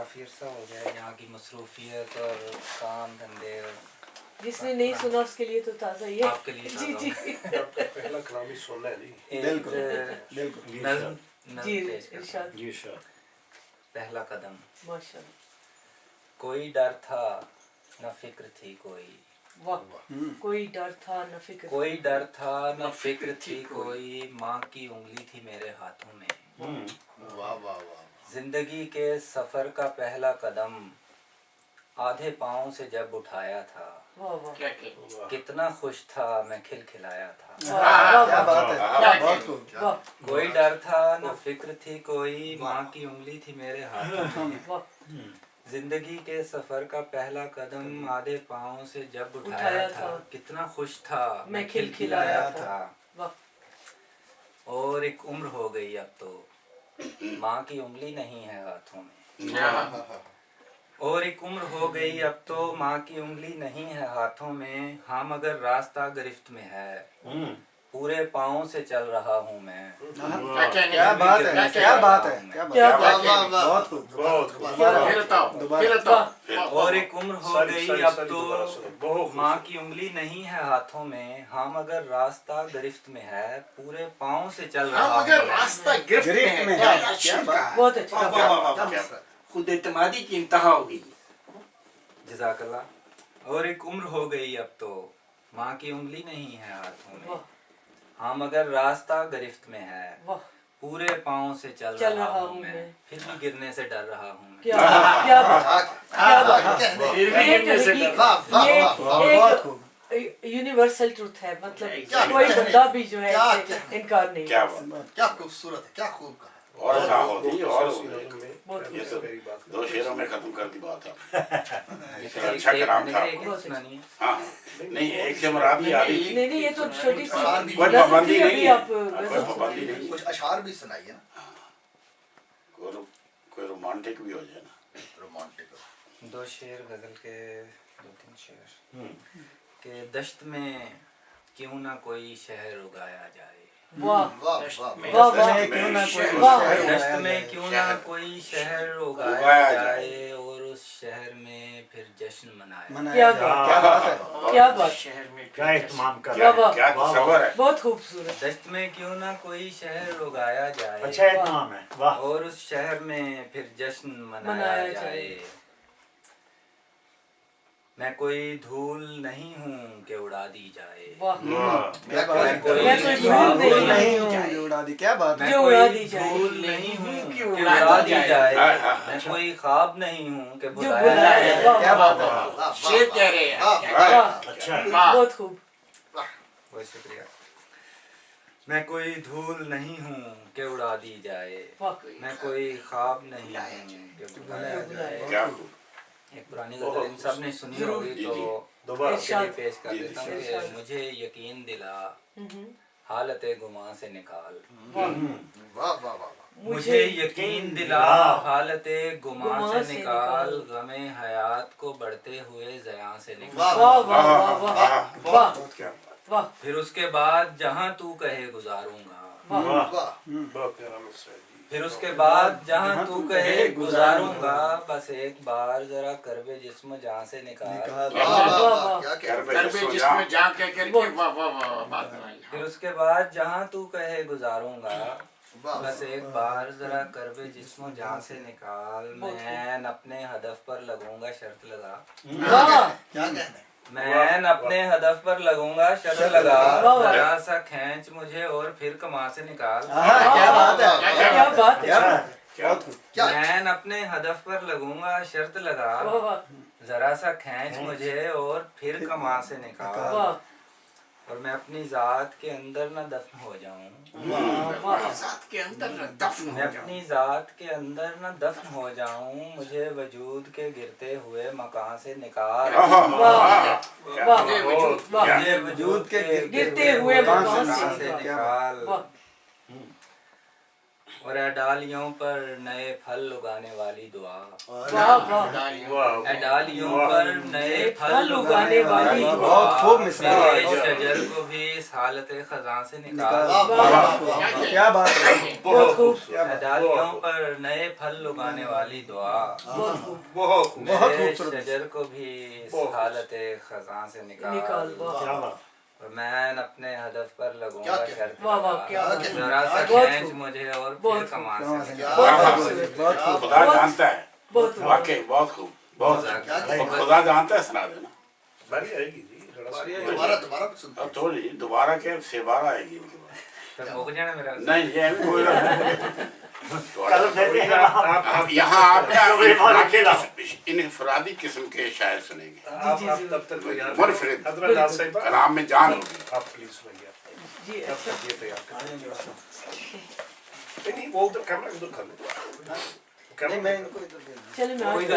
काफ़ी अर्सा हो गया है, यहाँ की मसरूफियत और काम धंधे और जिसने नहीं सुना उसके लिए तो ताज़ा ही है। आपके लिए जी जी आपका पहला कलाम ही सुनना है जी। एक नज़्म जी पेश करता हूँ। इरशाद जी सर। पहला कदम। माशाल्लाह। कोई डर था न फिक्र थी कोई, वाह। कोई डर था न फिक्र, कोई डर था न फिक्र थी कोई, माँ की उंगली थी मेरे हाथों में। वाह वाह वाह। जिंदगी के सफर का पहला कदम आधे पाँव से जब उठाया था, वाह वाह कितना खुश था मैं खिलखिलाया था। क्या बात है, क्या बहुत खूब। वाह कोई डर था न फिक्र थी कोई, माँ की उंगली थी मेरे हाथों में। वाह जिंदगी के सफर का पहला कदम आधे पाँव से जब उठाया था, कितना खुश था मैं खिलखिलाया था। वाह। और एक उम्र हो गई अब तो, माँ की उंगली नहीं है हाथों में। और एक उम्र हो गई अब तो, माँ की उंगली नहीं है हाथों में। हाँ मगर रास्ता गिरफ्त में है, पूरे पाँव से चल रहा हूँ मैं। क्या बात है, क्या बात है, क्या बात है, बहुत खूब, बहुत खूब। दोबारा। और एक उम्र हो गई अब तो, माँ की उंगली नहीं है हाथों में। हाँ मगर रास्ता गिरफ्त में है, पूरे पाँव से चल रहा हूँ मगर मैं। रास्ता गिरफ्त गिरफ्त में क्या है, क्या बात। बहुत अच्छा। खुद एतमादी की इंतहा हो गई। जज़ाकल्लाह। और एक उम्र हो गई अब तो, माँ की उंगली नहीं है हाथों में। वाह हाँ मगर रास्ता गिरफ्त में है, वाह। पूरे पाँव से चल रहा हूँ मैं। फिर भी गिरने से डर रहा हूँ मैं। क्या बात, क्या बात, क्या बात। फिर भी गिरने से डर। बहुत खूब। ये यूनिवर्सल ट्रुथ है, मतलब क्या कोई क्या- बंदा भी जो है क्या- इससे क्या- इनकार नहीं क्या कर सकता। क्या खूबसूरत है, क्या खूब कहा। और क्या होती और बहुत ये तो मेरी बात दो शेरों में खत्म कर दी बात है। एक- अच्छा एक- कलाम था। एक- एक सुनानी है। हाँ नहीं एक से मुरादी आ रही थी। नहीं नहीं, ये तो छोटी सी कोई नज़्म पाबंदी थी, नहीं अभी है। आप कोई गज़ल पाबंदी सुनाइए। नहीं। कुछ अशार भी सुनाइए ना, कोई रोमांटिक भी हो जाए ना। रोमांटिक। दो शेर गजल के, दो तीन शेर के। दश्त में क्यों ना कोई शहर उगाया जाए, वाह वाह वाह वाह वाह। क्यों ना कोई वाह। शहर दश्त उगाया में जाए। क्यों ना कोई शहर उगाया उगाया जाए, और उस शहर में फिर जश्न मनाया। मनाया क्या जाए। बात, क्या बात है। क्या बात। शहर में क्या इत्माम कर वाह, वाह। क्या तसव्वुर है। बहुत खूबसूरत। दश्त में क्यों ना कोई शहर उगाया जाए, अच्छा इत्माम है। वाह और उस शहर में फिर जश्न मनाया मनाया जाए। जाए। मैं कोई धूल नहीं हूँ कि उड़ा दी जाए। वाह। क्या बात है। मैं कोई मैं कोई ख्वाब धूल नहीं हूँ जो उड़ा दी। क्या बात है। मैं जो कोई उड़ा दी जाए। धूल नहीं हूँ कि उड़ा उड़ा दी दी जाए। जाए। मैं कोई ख्वाब नहीं हूँ कि जो बुलाया बुलाया जाए। जाए। क्या बात है। वाह। वाह, वाह, शेर वाह, कह रहे हैं। वाह, वाह। अच्छा बहुत खूब। बहुत शुक्रिया। मैं कोई धूल नहीं हूँ कि उड़ा दी जाए, वाह। मैं कोई ख्वाब नहीं हूँ कि बुलाया जाए। क्या एक पुरानी गजल इन सब ने सुनी होगी जी, तो जी। दोबारा इसके लिए इरशाद। पेश कर जी, देता हूँ कि इरशाद। मुझे यकीन दिला हालत गुमा से निकाल। वाह। वाह वाह वाह। मुझे यकीन दिला हालत गुमा गुमा से से निकाल, निकाल। गमे हयात को बढ़ते हुए ज़यां से वाह, निकाल। वाह वाह वाह वाह वाह क्या वाह फिर उसके बाद जहाँ तू कहे गुजारूंगा, वाह। वाह। बहुत प्यारा मिसरा है जी। फिर उसके बाद जहाँ तू कहे गुजारूंगा, बस एक बार जरा करबे जिस्म जहाँ से निकाल। निकाल। वाह, वाह, वाह, वाह, वाह। क्या कह रहे घर में जिसमें जा कह करके वाह वाह वाह बात बनाई। फिर उसके बाद जहाँ तू कहे गुजारूंगा, वाह। बस एक बार जरा करबे जिस्म जहाँ से निकाल। मैं अपने हदफ पर लगूंगा शर्त लगा, वाह। क्या कहना है। मैं अपने हदफ पर लगूंगा शर्त लगा, वाह। जरा सा खींच मुझे और फिर कमा से निकाल। क्या बात है। क्या बात क्या है। बात है। क्या क्या मैं अपने हदफ पर लगूंगा शर्त लगा, वाह वाह जरा सा खींच मुझे और फिर कमा से निकाल। वाह और मैं अपनी जात के अंदर न दफन हो जाऊं, वाह। साथ के अंदर दफन मैं हो जाओ। अपनी जात के अंदर न दफन हो जाऊं, मुझे वजूद के गिरते हुए मकान से निकाल। वाह मुझे वजूद वाह। मुझे वजूद के गिरते हुए मकान मकान से से निकाल। वाह। और डालियों पर नए फल उगाने वाली दुआ, वाह वाह डालियों पर नए फल उगाने वाली दुआ, बहुत खूब मिसरा। मेरे शजर को भी इस हालत खजां से निकाल, क्या बात है बहुत खूब डालियों पर नए फल उगाने वाली दुआ, बहुत खूब बहुत बहुत मेरे खूबसूरत। शजर को भी इस हालत खजां से निकाल निकाल, वाह क्या बात और मैं अपने हदफ पर लगूंगा शर्त वाह वाह लगा। क्या बात है। जरा सा बहुत खींच खूब। मुझे और फिर बहुत कमान खूब। से बहुत खूबसूरत बहुत खूब खुदा जानता है बहुत खूब वाकई बहुत खूब बहुत और खुदा जानता है सुना देना बारी आएगी जी जरा सा दोबारा दोबारा सुनते अब थोड़ी दोबारा के सेबारा आएगी उनके बाद फिर मुक जाना मेरा नहीं ये भी कोई आप यहाँ आप अकेला इनफरादी किस्म के शायर सुनेंगे आप तब तक तैयार मुनफरिद हजरत नाज साहिबा कलाम में जान होगी आप प्लीज सुनिए जी तब अच्छा तक ये तैयार करें नहीं वो उधर कैमरा उधर कर ले नहीं मैं इनको इधर भेज दूं। चलिए मैं कोई आज